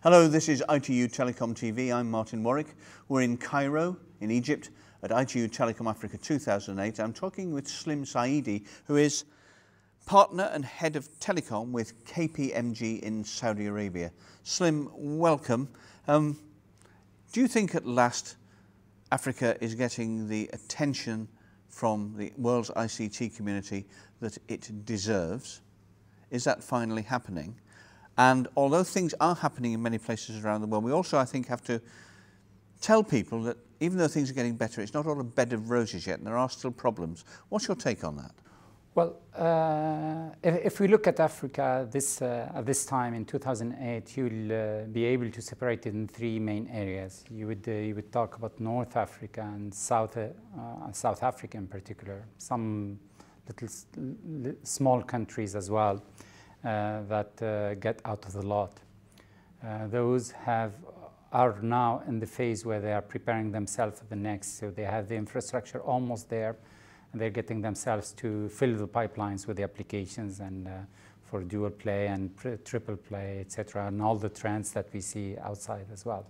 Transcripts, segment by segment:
Hello, this is ITU Telecom TV. I'm Martin Warwick. We're in Cairo, in Egypt, at ITU Telecom Africa 2008. I'm talking with Slim Saidi, who is partner and head of telecom with KPMG in Saudi Arabia. Slim, welcome. Do you think at last Africa is getting the attention from the world's ICT community that it deserves? Is that finally happening? And although things are happening in many places around the world, we also, I think, have to tell people that even though things are getting better, it's not all a bed of roses yet, and there are still problems. What's your take on that? Well, if we look at Africa at this time in 2008, you'll be able to separate it in three main areas. You would talk about North Africa and South Africa in particular, some small countries as well that get out of the lot. Those are now in the phase where they are preparing themselves for the next. So they have the infrastructure almost there, and they're getting themselves to fill the pipelines with the applications and for dual play and triple play, etc., and all the trends that we see outside as well.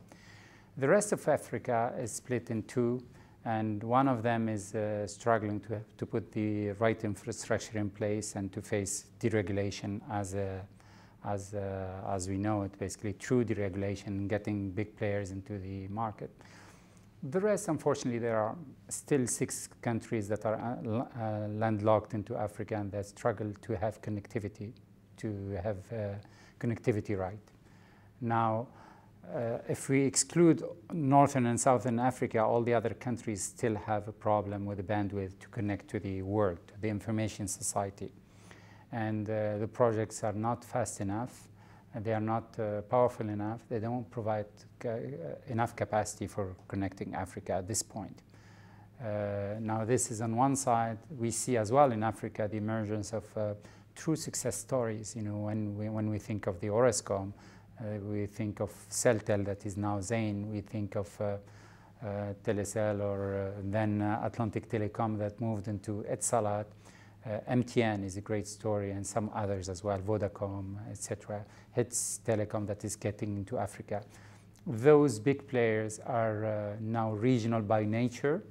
The rest of Africa is split in two, and one of them is struggling to put the right infrastructure in place and to face deregulation as we know it, basically true deregulation, getting big players into the market. The rest, unfortunately, there are still 6 countries that are landlocked into Africa and that struggle to have connectivity, right. Now, if we exclude Northern and Southern Africa, all the other countries still have a problem with the bandwidth to connect to the world, to the information society. And the projects are not fast enough, and they are not powerful enough. They don't provide enough capacity for connecting Africa at this point. Now, this is on one side. We see as well in Africa the emergence of true success stories. You know, when we think of the Orascom, we think of Celtel, that is now Zain. We think of Telecel, or then Atlantic Telecom that moved into Etisalat. MTN is a great story, and some others as well, Vodacom, etc. It's Telecom that is getting into Africa. Those big players are now regional by nature,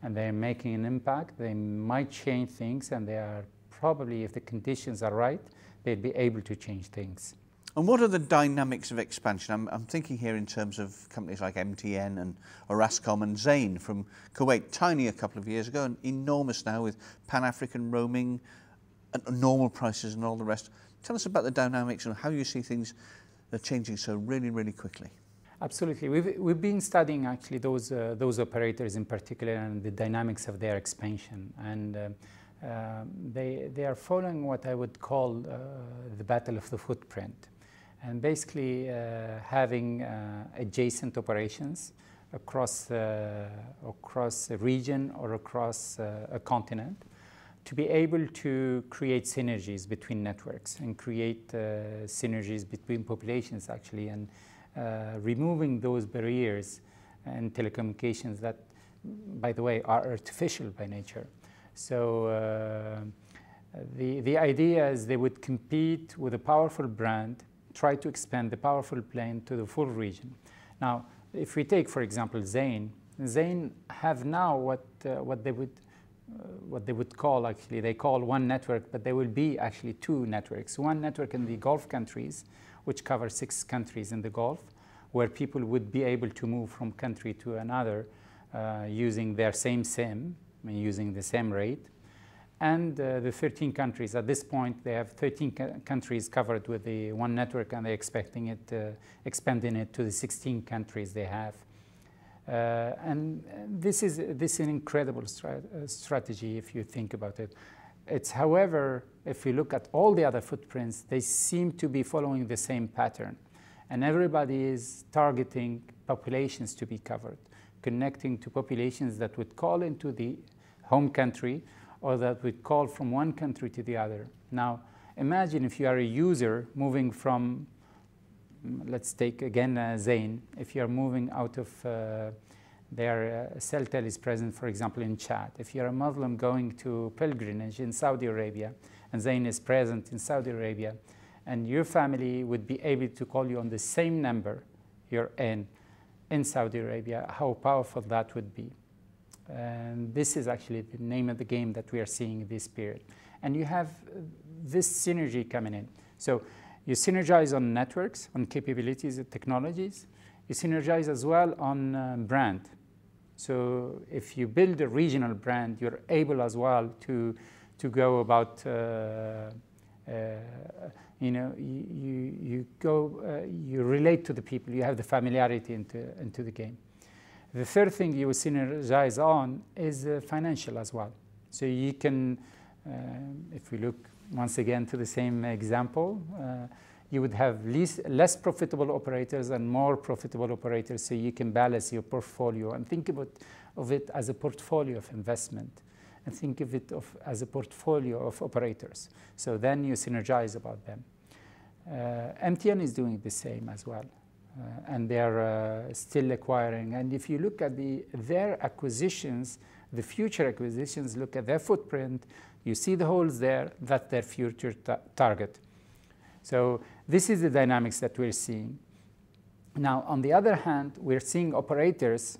and they're making an impact. They might change things, and they are probably, if the conditions are right, they'd be able to change things. And what are the dynamics of expansion? I'm thinking here in terms of companies like MTN and Orascom and Zain from Kuwait, tiny a couple of years ago and enormous now with Pan-African roaming and normal prices and all the rest. Tell us about the dynamics and how you see things are changing so really, really quickly. Absolutely. We've been studying actually those operators in particular and the dynamics of their expansion. And they are following what I would call the battle of the footprint. And basically having adjacent operations across a region or across a continent to be able to create synergies between networks and create synergies between populations actually, and removing those barriers and telecommunications that, by the way, are artificial by nature. So the idea is they would compete with a powerful brand, try to expand the powerful plane to the full region. Now, if we take, for example, Zain have now what they would call, actually, they call one network, but there will be actually 2 networks. One network in the Gulf countries, which covers 6 countries in the Gulf, where people would be able to move from country to another using their same SIM, using the same rate. And the 13 countries, at this point, they have 13 countries covered with the one network, and they're expecting it, expanding it to the 16 countries they have. And this is an incredible strategy if you think about it. It's, however, if you look at all the other footprints, they seem to be following the same pattern. And everybody is targeting populations to be covered, connecting to populations that would call into the home country or that would call from one country to the other. Now, imagine if you are a user moving from, let's take again Zain, if you are moving out of their Celtel is present, for example, in Chad. If you're a Muslim going to pilgrimage in Saudi Arabia, and Zain is present in Saudi Arabia, and your family would be able to call you on the same number you're in Saudi Arabia, how powerful that would be. And this is actually the name of the game that we are seeing in this period. And you have this synergy coming in. So you synergize on networks, on capabilities and technologies. You synergize as well on brand. So if you build a regional brand, you're able as well to go about, you relate to the people, you have the familiarity into the game. The third thing you will synergize on is financial as well. So you can, if we look once again to the same example, you would have less profitable operators and more profitable operators, so you can balance your portfolio and think of it as a portfolio of investment, and think of it as a portfolio of operators. So then you synergize about them. MTN is doing the same as well, and they're still acquiring. And if you look at their acquisitions, the future acquisitions, look at their footprint, you see the holes there, that's their future target. So this is the dynamics that we're seeing. Now, on the other hand, we're seeing operators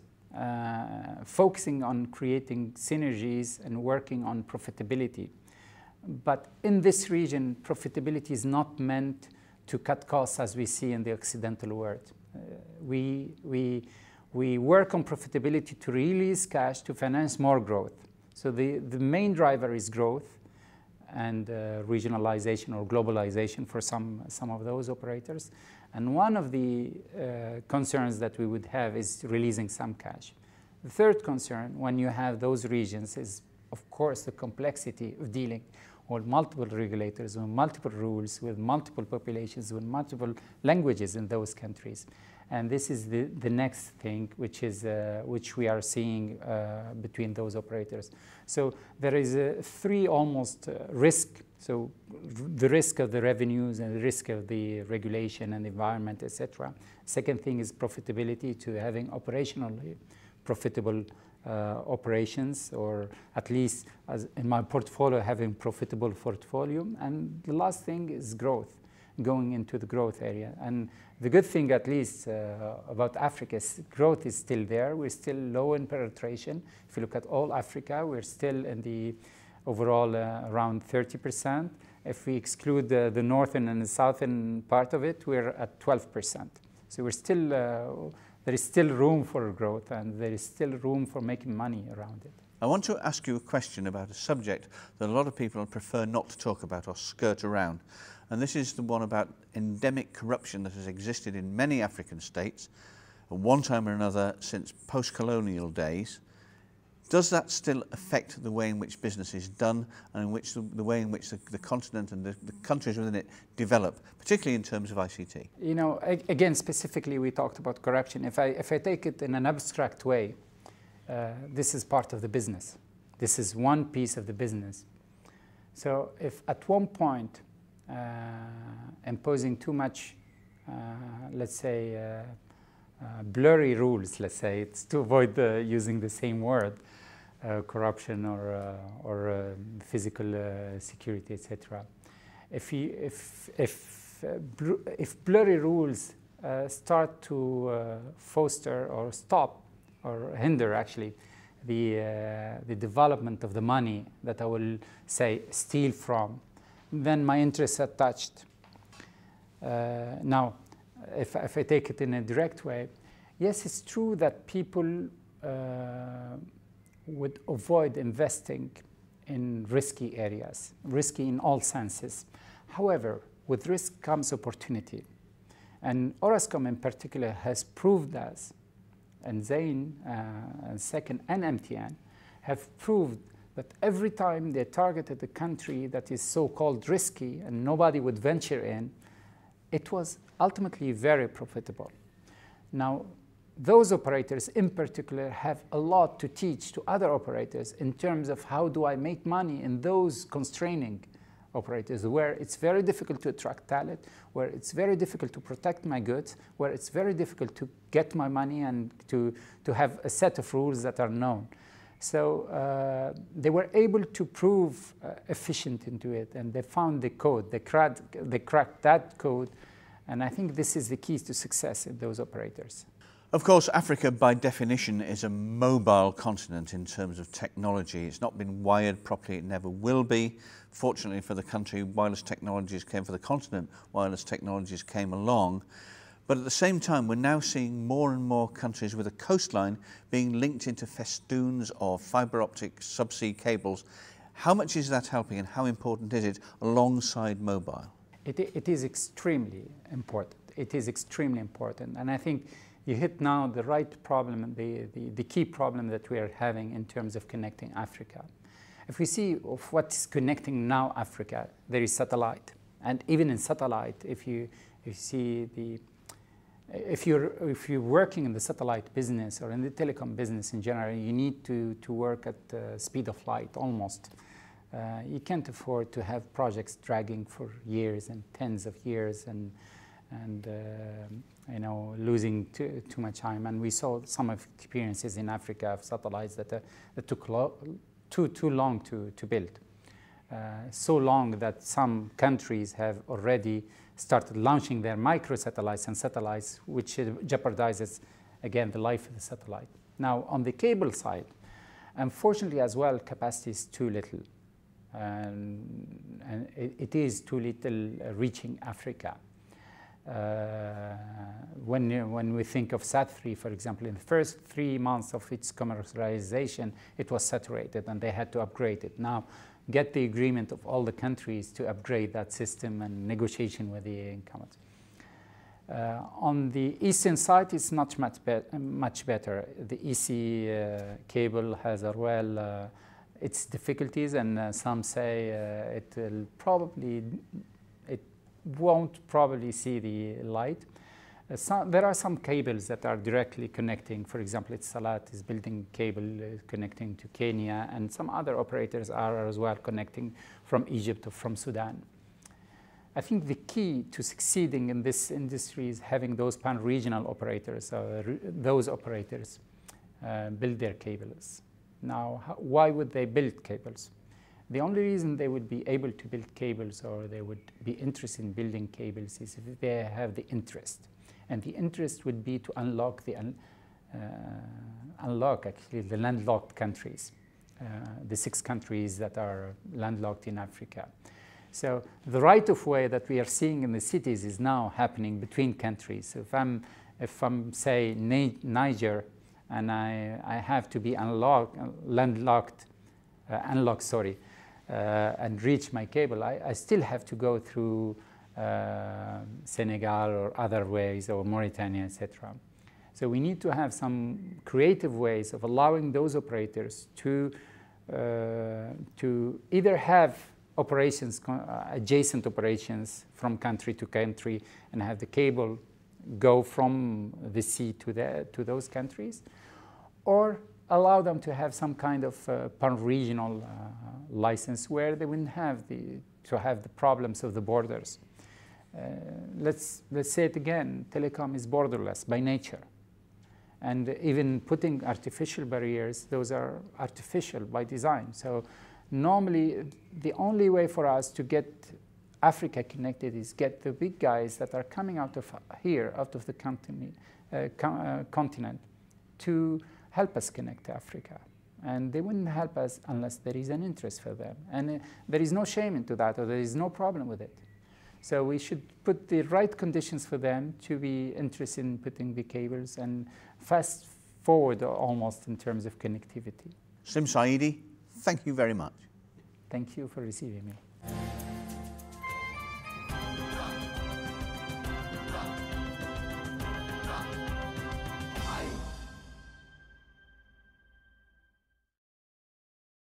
focusing on creating synergies and working on profitability. But in this region, profitability is not meant to cut costs as we see in the Occidental world. We work on profitability to release cash to finance more growth. So the main driver is growth and regionalization or globalization for some of those operators. And one of the concerns that we would have is releasing some cash. The third concern when you have those regions is, of course, the complexity of dealing with multiple regulators, with multiple rules, with multiple populations, with multiple languages in those countries. And this is the next thing, which we are seeing between those operators. So there is three almost risk. So the risk of the revenues and the risk of the regulation and environment, etc. Second thing is profitability, to having operationally profitable operations, or at least as in my portfolio, having profitable portfolio. And the last thing is growth, going into the growth area. And the good thing, at least about Africa, is growth is still there. We're still low in penetration. If you look at all Africa, we're still in the overall around 30%. If we exclude the northern and the southern part of it, we're at 12%. So we're still, there is still room for growth, and there is still room for making money around it. I want to ask you a question about a subject that a lot of people prefer not to talk about or skirt around. And this is the one about endemic corruption that has existed in many African states at one time or another since post-colonial days. Does that still affect the way in which business is done, and in which the way in which the continent and the countries within it develop, particularly in terms of ICT? You know, again, specifically, we talked about corruption. If I take it in an abstract way, this is part of the business. This is one piece of the business. So if at one point imposing too much, let's say, blurry rules, let's say, it's to avoid using the same word, corruption or physical security, etc. If blurry rules start to foster or stop or hinder actually the development of the money that I will say steal from, then my interests are touched. Now, if I take it in a direct way, yes, it's true that people would avoid investing in risky areas, risky in all senses. However, with risk comes opportunity. And Orascom in particular has proved us, and Zain, and Second, and MTN have proved that every time they targeted a country that is so-called risky and nobody would venture in, it was ultimately very profitable. Now, those operators in particular have a lot to teach to other operators in terms of how do I make money in those constraining operators, where it's very difficult to attract talent, where it's very difficult to protect my goods, where it's very difficult to get my money and to have a set of rules that are known. So they were able to prove efficient into it, and they found the code, they cracked that code, and I think this is the key to success in those operators. Of course, Africa by definition is a mobile continent in terms of technology. It's not been wired properly, it never will be. Fortunately for the country, wireless technologies came for the continent, wireless technologies came along. But at the same time, we're now seeing more and more countries with a coastline being linked into festoons of fibre optic subsea cables. How much is that helping and how important is it alongside mobile? It is extremely important. It is extremely important. And I think you hit now the right problem, the key problem that we are having in terms of connecting Africa. If we see of what's connecting now Africa, there is satellite. And even in satellite, if you're working in the satellite business or in the telecom business in general, you need to work at the speed of light almost. You can't afford to have projects dragging for years and tens of years and you know, losing too much time. And we saw some of experiences in Africa of satellites that took too long to build. So long that some countries have already started launching their microsatellites and satellites, which jeopardizes, again, the life of the satellite. Now, on the cable side, unfortunately as well, capacity is too little. And it is too little reaching Africa. When we think of Sat3, for example, in the first 3 months of its commercialization, it was saturated and they had to upgrade it. Now, get the agreement of all the countries to upgrade that system and negotiation with the incumbents. On the eastern side, it's not much better. The EC cable has as well its difficulties, and some say it won't probably see the light. There are some cables that are directly connecting. For example, Salat is building cable connecting to Kenya, and some other operators are as well connecting from Egypt or from Sudan. I think the key to succeeding in this industry is having those pan-regional operators, those operators build their cables. Now, why would they build cables? The only reason they would be able to build cables or they would be interested in building cables is if they have the interest. And the interest would be to unlock actually the landlocked countries, the 6 countries that are landlocked in Africa. So the right-of-way that we are seeing in the cities is now happening between countries. So if I'm say Niger, and I have to be unlocked, and reach my cable, I still have to go through Senegal or other ways, or Mauritania, etc. So we need to have some creative ways of allowing those operators to either have operations, adjacent operations from country to country, and have the cable go from the sea to those countries, or allow them to have some kind of pan-regional license where they wouldn't have to have the problems of the borders. Let's say it again, telecom is borderless by nature. And even putting artificial barriers, those are artificial by design. So normally, the only way for us to get Africa connected is get the big guys that are coming out of here, out of the continent, to help us connect to Africa. And they wouldn't help us unless there is an interest for them. And there is no shame into that, or there is no problem with it. So we should put the right conditions for them to be interested in putting the cables and fast forward almost in terms of connectivity. Saidi, thank you very much. Thank you for receiving me.